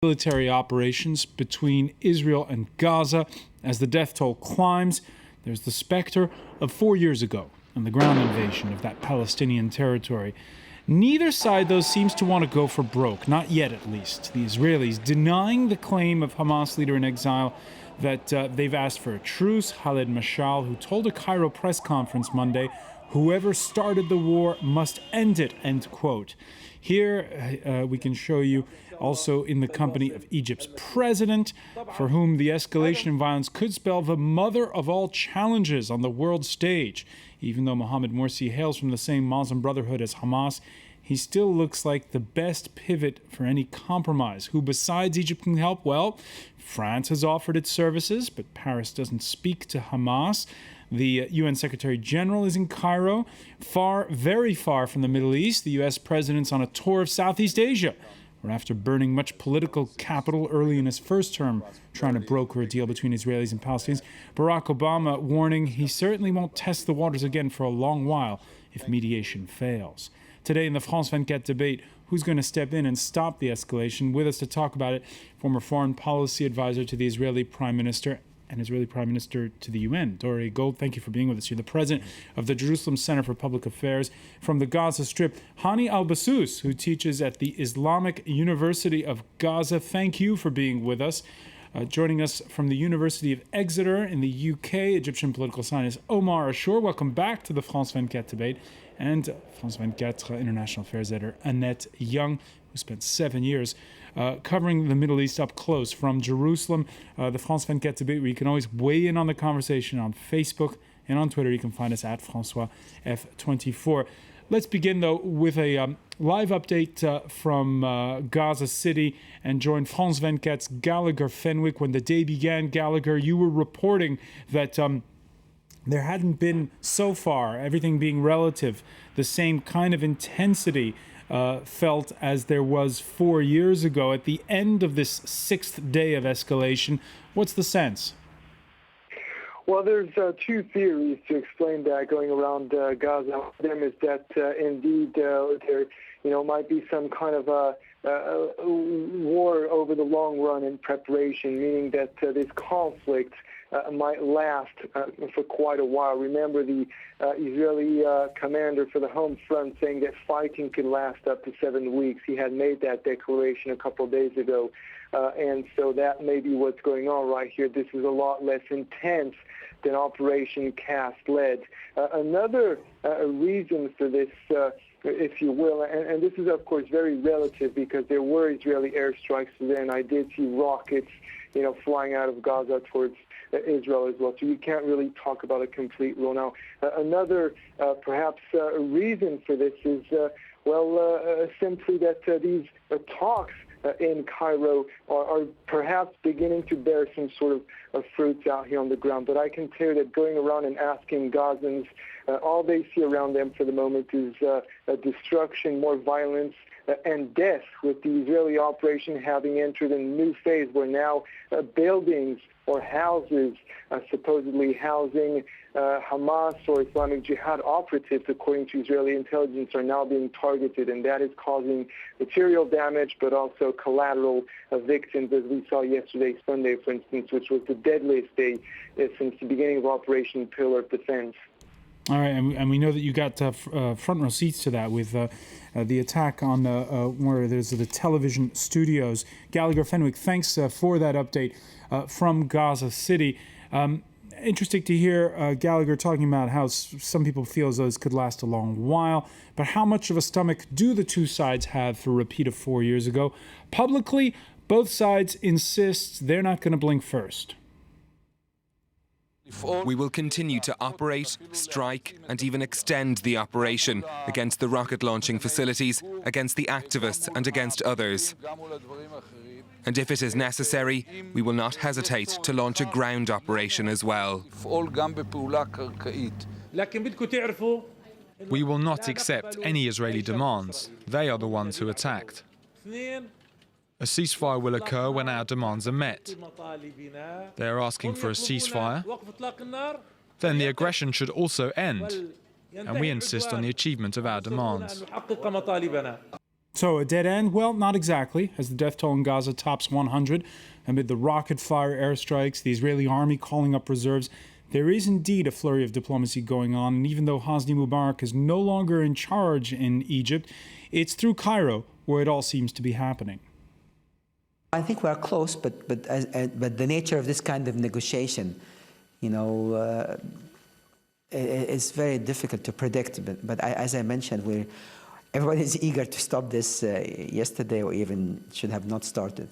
military operations between Israel and Gaza. As the death toll climbs, there's the specter of 4 years ago and the ground invasion of that Palestinian territory. Neither side, though, seems to want to go for broke, not yet at least. The Israelis denying the claim of Hamas leader in exile that they've asked for a truce. Khaled Mashal, who told a Cairo press conference Monday, whoever started the war must end it, end quote. Here we can show you also in the company of Egypt's president, for whom the escalation in violence could spell the mother of all challenges on the world stage. Even though Mohammed Morsi hails from the same Muslim Brotherhood as Hamas, he still looks like the best pivot for any compromise. Who besides Egypt can help? Well, France has offered its services, but Paris doesn't speak to Hamas. The UN Secretary General is in Cairo, very far from the Middle East. The US President's on a tour of Southeast Asia, where after burning much political capital early in his first term trying to broker a deal between Israelis and Palestinians, Barack Obama warning he certainly won't test the waters again for a long while if mediation fails. Today in the France 24 debate, who's going to step in and stop the escalation? With us to talk about it, former foreign policy advisor to the Israeli Prime Minister and Israeli Prime Minister to the UN, Dori Gold. Thank you for being with us. You're the president of the Jerusalem Center for Public Affairs. From the Gaza Strip, Hani Al-Bassous, who teaches at the Islamic University of Gaza. Thank you for being with us. Joining us from the University of Exeter in the UK, Egyptian political scientist Omar Ashur. Welcome back to the France 24 debate. And France 24 international affairs editor Annette Young, who spent 7 years covering the Middle East up close from Jerusalem. The France 24 debate, where you can always weigh in on the conversation on Facebook and on Twitter. You can find us at François F24. Let's begin, though, with a live update from Gaza City and join France 24's Gallagher Fenwick. When the day began, Gallagher, you were reporting that there hadn't been so far, everything being relative, the same kind of intensity felt as there was 4 years ago. At the end of this sixth day of escalation, what's the sense? Well, there's two theories to explain that going around Gaza. One of them is that indeed there might be some kind of a war over the long run in preparation, meaning that this conflict might last for quite a while. Remember the Israeli commander for the home front saying that fighting could last up to 7 weeks. He had made that declaration a couple of days ago. And so that may be what's going on right here. This is a lot less intense than Operation Cast Lead. Another reason for this, if you will, and this is, of course, very relative because there were Israeli airstrikes there, and I did see rockets, flying out of Gaza towards Israel as well. So you can't really talk about a complete rule. Now, another perhaps reason for this is, simply that these talks in Cairo are perhaps beginning to bear some sort of fruits out here on the ground. But I can tell you that going around and asking Gazans, all they see around them for the moment is destruction, more violence, and death, with the Israeli operation having entered a new phase where now buildings or houses supposedly housing Hamas or Islamic Jihad operatives, according to Israeli intelligence, are now being targeted, and that is causing material damage but also collateral victims, as we saw yesterday, Sunday, for instance, which was the deadliest day since the beginning of Operation Pillar of Defense. All right, and we know that you got front row seats to that with the attack on where there's the television studios. Gallagher Fenwick, thanks for that update from Gaza City. Interesting to hear Gallagher talking about how some people feel as though this could last a long while, but how much of a stomach do the two sides have for a repeat of 4 years ago? Publicly, both sides insist they're not going to blink first. We will continue to operate, strike, and even extend the operation against the rocket launching facilities, against the activists, and against others. And if it is necessary, we will not hesitate to launch a ground operation as well. We will not accept any Israeli demands. They are the ones who attacked. A ceasefire will occur when our demands are met. They are asking for a ceasefire. Then the aggression should also end, and we insist on the achievement of our demands. So a dead end? Well, not exactly, as the death toll in Gaza tops 100 amid the rocket fire airstrikes, the Israeli army calling up reserves. There is indeed a flurry of diplomacy going on, and even though Hosni Mubarak is no longer in charge in Egypt, it's through Cairo where it all seems to be happening. I think we are close, but the nature of this kind of negotiation, is very difficult to predict. But as I mentioned, everybody is eager to stop this yesterday, or even should have not started.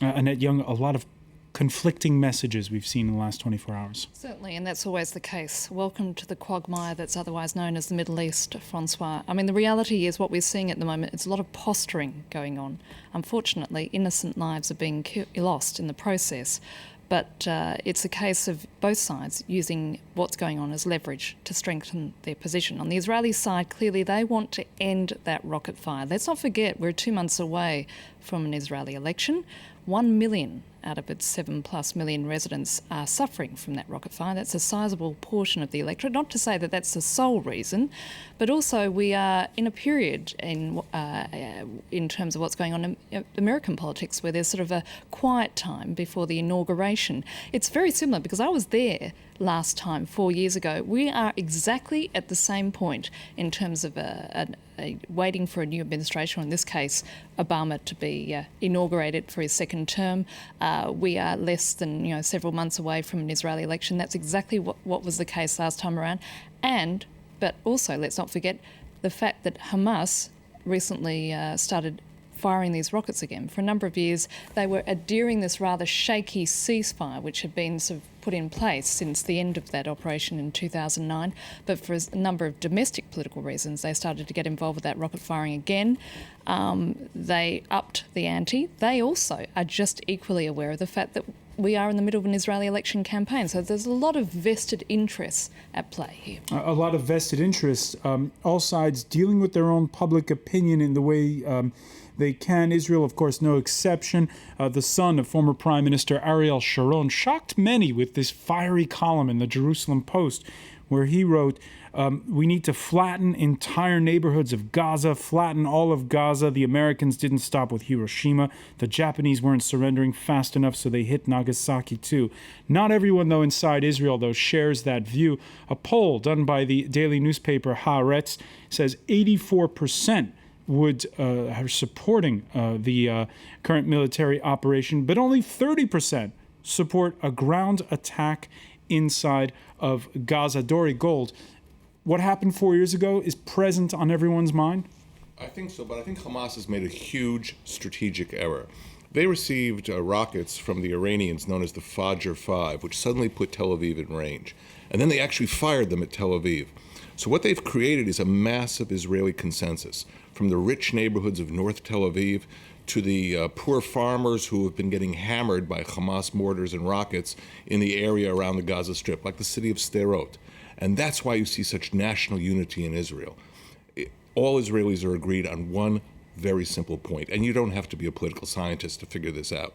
Annette Young, a lot of conflicting messages we've seen in the last 24 hours. Certainly, and that's always the case. Welcome to the quagmire that's otherwise known as the Middle East, Francois. I mean, the reality is what we're seeing at the moment, it's a lot of posturing going on. Unfortunately, innocent lives are being lost in the process. But it's a case of both sides using what's going on as leverage to strengthen their position. On the Israeli side, clearly they want to end that rocket fire. Let's not forget, we're 2 months away from an Israeli election. 1 million out of its 7+ million residents are suffering from that rocket fire. That's a sizable portion of the electorate. Not to say that that's the sole reason, but also we are in a period in terms of what's going on in American politics where there's sort of a quiet time before the inauguration. It's very similar because I was there last time 4 years ago. We are exactly at the same point in terms of waiting for a new administration, or in this case, Obama to be inaugurated for his second term. We are less than several months away from an Israeli election. That's exactly what was the case last time around. But also, let's not forget the fact that Hamas recently started firing these rockets again. For a number of years, they were adhering this rather shaky ceasefire, which had been sort of put in place since the end of that operation in 2009. But for a number of domestic political reasons, they started to get involved with that rocket firing again. They upped the ante. They also are just equally aware of the fact that we are in the middle of an Israeli election campaign. So there's a lot of vested interests at play here. A lot of vested interests. All sides dealing with their own public opinion in the way they can. Israel, of course, no exception. The son of former Prime Minister Ariel Sharon shocked many with this fiery column in the Jerusalem Post, where he wrote, we need to flatten entire neighborhoods of Gaza, flatten all of Gaza. The Americans didn't stop with Hiroshima. The Japanese weren't surrendering fast enough, so they hit Nagasaki too. Not everyone, though, inside Israel, though, shares that view. A poll done by the daily newspaper Haaretz says 84% are supporting the current military operation, but only 30% support a ground attack inside of Gaza. Dori Gold, what happened 4 years ago is present on everyone's mind? I think so, but I think Hamas has made a huge strategic error. They received rockets from the Iranians known as the Fajr 5, which suddenly put Tel Aviv in range. And then they actually fired them at Tel Aviv. So what they've created is a massive Israeli consensus, from the rich neighborhoods of North Tel Aviv to the poor farmers who have been getting hammered by Hamas mortars and rockets in the area around the Gaza Strip, like the city of Sderot. And that's why you see such national unity in Israel. All Israelis are agreed on one very simple point, and you don't have to be a political scientist to figure this out.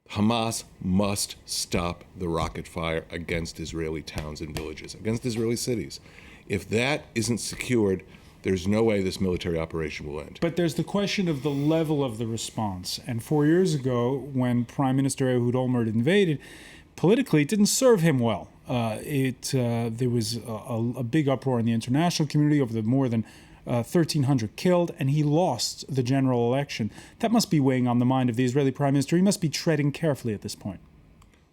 Hamas must stop the rocket fire against Israeli towns and villages, against Israeli cities. If that isn't secured, there's no way this military operation will end. But there's the question of the level of the response. And 4 years ago, when Prime Minister Ehud Olmert invaded, politically it didn't serve him well. There was a big uproar in the international community over the more than 1,300 killed, and he lost the general election. That must be weighing on the mind of the Israeli Prime Minister. He must be treading carefully at this point.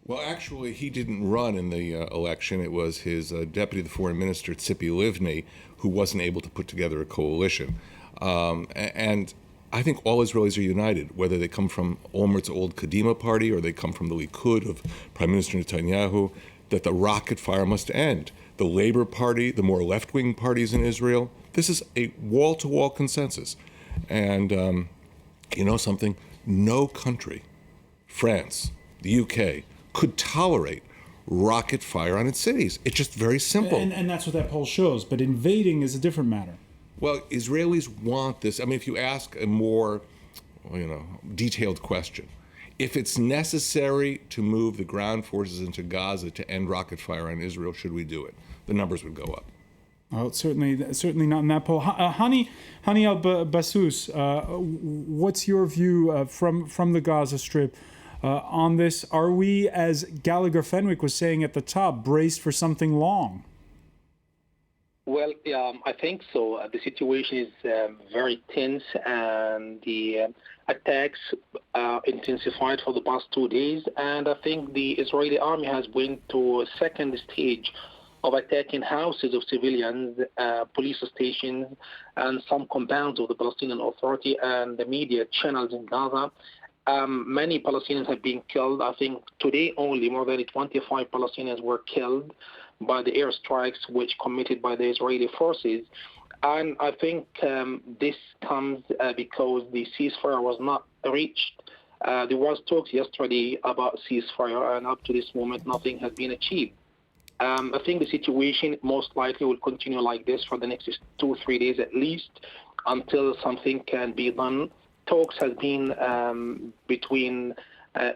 Well, actually, he didn't run in the election. It was his deputy, the foreign minister, Tzipi Livni, who wasn't able to put together a coalition. And I think all Israelis are united, whether they come from Olmert's old Kadima party or they come from the Likud of Prime Minister Netanyahu, that the rocket fire must end. The Labor Party, the more left-wing parties in Israel, this is a wall-to-wall consensus. And you know something? No country, France, the UK, could tolerate rocket fire on its cities. It's just very simple. And that's what that poll shows. But invading is a different matter. Well, Israelis want this. I mean, if you ask a more, detailed question, if it's necessary to move the ground forces into Gaza to end rocket fire on Israel, should we do it? The numbers would go up. Well, certainly not in that poll. Hani Al-Bassous, what's your view from the Gaza Strip on this? Are we, as Gallagher Fenwick was saying at the top, braced for something long? Well, I think so. The situation is very tense, and the attacks intensified for the past 2 days. And I think the Israeli army has went to a second stage of attacking houses of civilians, police stations, and some compounds of the Palestinian Authority and the media channels in Gaza. Many Palestinians have been killed. I think today only more than 25 Palestinians were killed by the airstrikes which committed by the Israeli forces. And I think this comes because the ceasefire was not reached. There was talks yesterday about ceasefire, and up to this moment, nothing has been achieved. I think the situation most likely will continue like this for the next 2-3 days at least, until something can be done. Talks has been between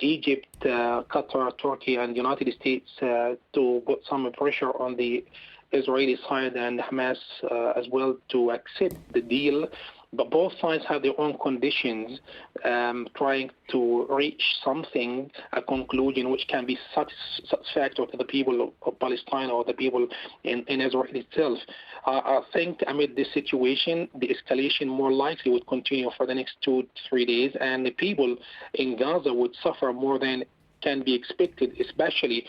Egypt, Qatar, Turkey, and the United States to put some pressure on the Israeli side and Hamas as well to accept the deal. But both sides have their own conditions, trying to reach something, a conclusion which can be satisfactory to the people of Palestine or the people in Israel itself. I think amid this situation, the escalation more likely would continue for the next 2-3 days, and the people in Gaza would suffer more than can be expected, especially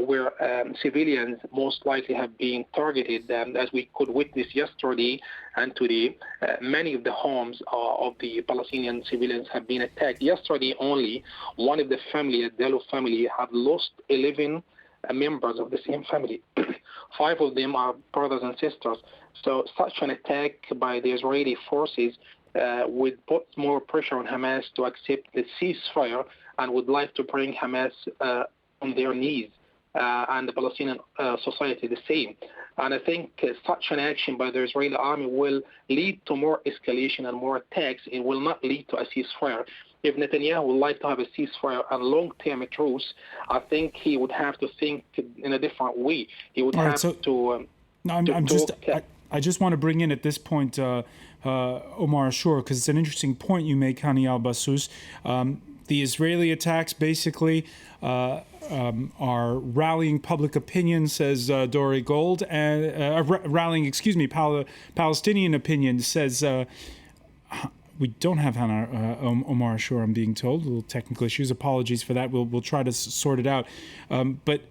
where civilians most likely have been targeted. As we could witness yesterday and today, many of the homes of the Palestinian civilians have been attacked. Yesterday only, one of the family, the Dello family, have lost 11 members of the same family. 5 of them are brothers and sisters. So such an attack by the Israeli forces would put more pressure on Hamas to accept the ceasefire and would like to bring Hamas on their knees, and the Palestinian society the same. And I think such an action by the Israeli army will lead to more escalation and more attacks. It will not lead to a ceasefire. If Netanyahu would like to have a ceasefire and long-term truce, I think he would have to think in a different way. He would have to... I just want to bring in at this point Omar Ashur, because it's an interesting point you make, Hani Al-Bassous. The Israeli attacks basically are rallying public opinion, says Dori Gold, and rallying, Palestinian opinion, says we don't have Omar Ashur, I'm being told. Little technical issues. Apologies for that. We'll try to sort it out. But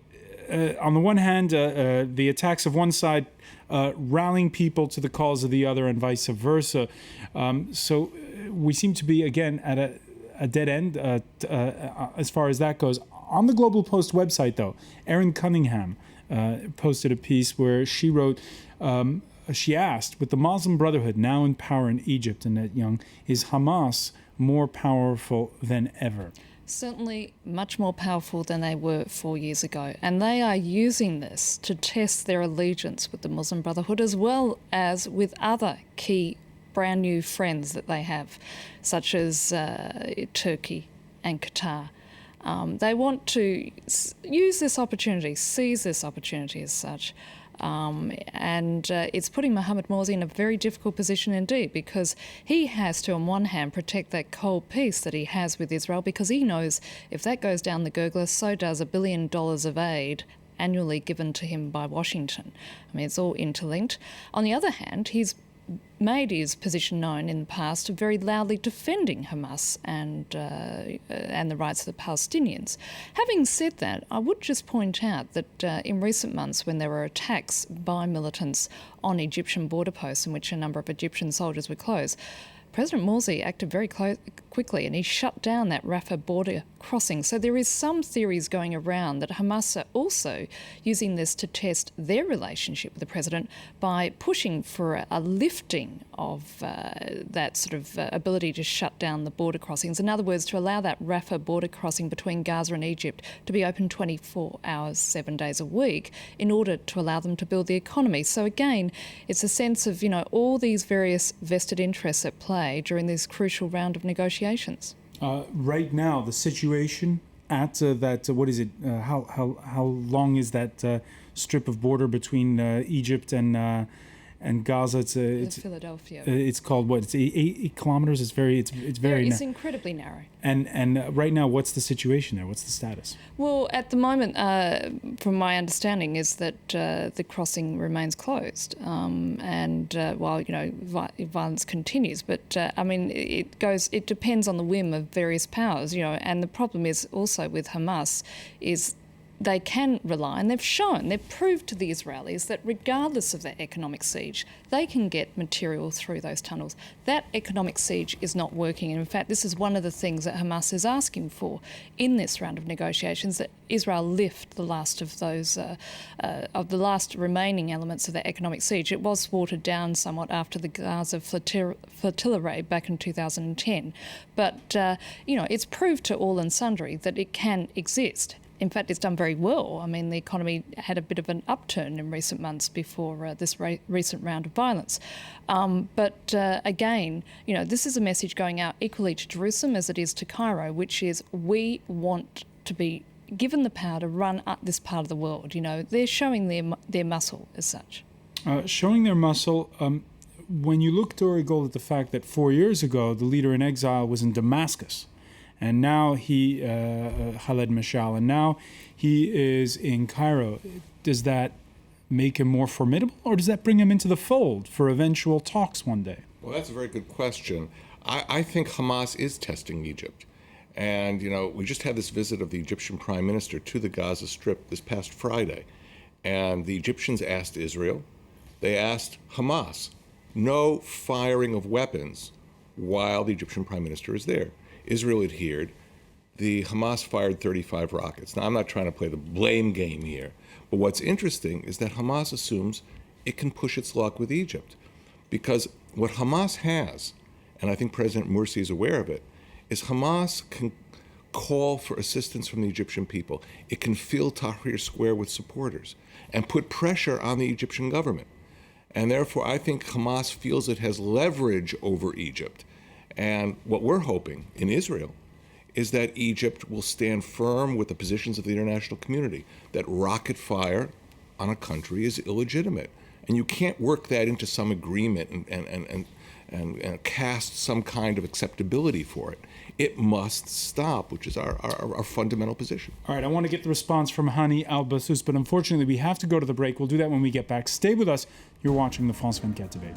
on the one hand, the attacks of one side rallying people to the cause of the other, and vice versa. So we seem to be again at a dead end as far as that goes. On the Global Post website, though, Erin Cunningham posted a piece where she wrote, she asked, with the Muslim Brotherhood now in power in Egypt, Annette Young, is Hamas more powerful than ever? Certainly much more powerful than they were 4 years ago. And they are using this to test their allegiance with the Muslim Brotherhood, as well as with other key brand new friends that they have, such as Turkey and Qatar. They want to use this opportunity, seize this opportunity as such. And it's putting Mohammed Morsi in a very difficult position indeed, because he has to, on one hand, protect that cold peace that he has with Israel, because he knows if that goes down the gurgler, so does $1 billion of aid annually given to him by Washington. I mean, it's all interlinked. On the other hand, he's made his position known in the past, very loudly defending Hamas and the rights of the Palestinians. Having said that, I would just point out that in recent months, when there were attacks by militants on Egyptian border posts in which a number of Egyptian soldiers were closed, President Morsi acted very quickly, and he shut down that Rafah border crossing. So there is some theories going around that Hamas are also using this to test their relationship with the president by pushing for a lifting of that sort of ability to shut down the border crossings. In other words, to allow that Rafah border crossing between Gaza and Egypt to be open 24 hours, 7 days a week, in order to allow them to build the economy. So again, it's a sense of, all these various vested interests at play during this crucial round of negotiations. Right now, the situation at that, what is it? How long is that strip of border between Egypt and and Gaza, it's Philadelphia. It's called what? It's 8 kilometers. It's very It's incredibly narrow. And right now, what's the situation there? What's the status? Well, at the moment, from my understanding, is that the crossing remains closed, and while violence continues. But I mean, it depends on the whim of various powers, And the problem is also with Hamas is they can rely, and they've proved to the Israelis that regardless of their economic siege, they can get material through those tunnels. That economic siege is not working. And in fact, this is one of the things that Hamas is asking for in this round of negotiations, that Israel lift the last of those, of the last remaining elements of their economic siege. It was watered down somewhat after the Gaza flotilla raid back in 2010. But, it's proved to all and sundry that it can exist. In fact, it's done very well. I mean, the economy had a bit of an upturn in recent months before this recent round of violence. But again, this is a message going out equally to Jerusalem as it is to Cairo, which is we want to be given the power to run up this part of the world. They're showing their muscle as such. Showing their muscle. When you look, Dorigold, at the fact that 4 years ago the leader in exile was in Damascus, and now Khaled Mashal, and now he is in Cairo. Does that make him more formidable, or does that bring him into the fold for eventual talks one day? Well, that's a very good question. I think Hamas is testing Egypt. And, we just had this visit of the Egyptian Prime Minister to the Gaza Strip this past Friday. And the Egyptians asked Israel, they asked Hamas, no firing of weapons while the Egyptian Prime Minister is there. Israel adhered. The Hamas fired 35 rockets. Now, I'm not trying to play the blame game here, but what's interesting is that Hamas assumes it can push its luck with Egypt. Because what Hamas has, and I think President Morsi is aware of it, is Hamas can call for assistance from the Egyptian people. It can fill Tahrir Square with supporters and put pressure on the Egyptian government. And therefore, I think Hamas feels it has leverage over Egypt. And what we're hoping in Israel is that Egypt will stand firm with the positions of the international community, that rocket fire on a country is illegitimate. And you can't work that into some agreement and cast some kind of acceptability for it. It must stop, which is our fundamental position. All right, I want to get the response from Hani Al-Bassous, but unfortunately we have to go to the break. We'll do that when we get back. Stay with us. You're watching the France 24 debate.